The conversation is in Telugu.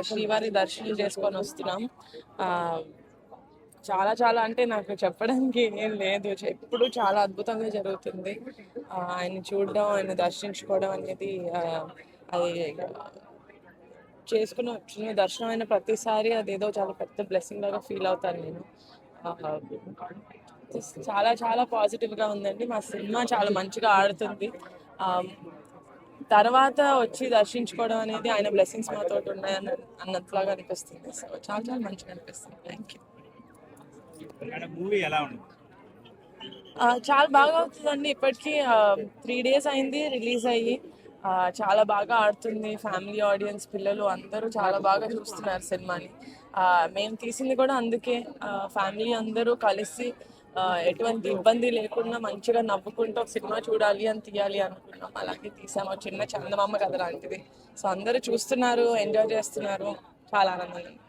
శ్రీవారి దర్శనం చేసుకొని వస్తున్నాం. చాలా చాలా అంటే నాకు చెప్పడానికి ఏం లేదు. ఎప్పుడు చాలా అద్భుతంగా జరుగుతుంది. ఆయన చూడడం, ఆయన దర్శించుకోవడం అనేది అది చిన్న దర్శనం అయిన ప్రతిసారి అదేదో చాలా పెద్ద బ్లెస్సింగ్ లాగా ఫీల్ అవుతాను నేను. ఆ, చాలా చాలా పాజిటివ్గా ఉందండి. మా సినిమా చాలా మంచిగా ఆడుతుంది. ఆ, తర్వాత వచ్చి దర్శించుకోవడం అనేది ఆయన బ్లెస్సింగ్స్ మాతో ఉన్నాయని అన్నట్లాగా అనిపిస్తుంది. సో చాలా చాలా మంచిగా అనిపిస్తుంది. Thank you. మూవీ ఎలా ఉంది? చాలా బాగా అవుతుందండి. ఇప్పటికీ 3 days అయింది రిలీజ్ అయ్యి. చాలా బాగా ఆడుతుంది. ఫ్యామిలీ ఆడియన్స్, పిల్లలు అందరూ చాలా బాగా చూస్తున్నారు సినిమాని. మేము తీసింది కూడా అందుకే. ఫ్యామిలీ అందరూ కలిసి ఎటువంటి ఇబ్బంది లేకుండా మంచిగా నవ్వుకుంటూ ఒక సినిమా చూడాలి అని తీయాలి అనుకున్నాం. అలాగే తీసాము. చిన్న చందమామ కథ లాంటిది. సో అందరూ చూస్తున్నారు, ఎంజాయ్ చేస్తున్నారు. చాలా ఆనందంగా ఉంది.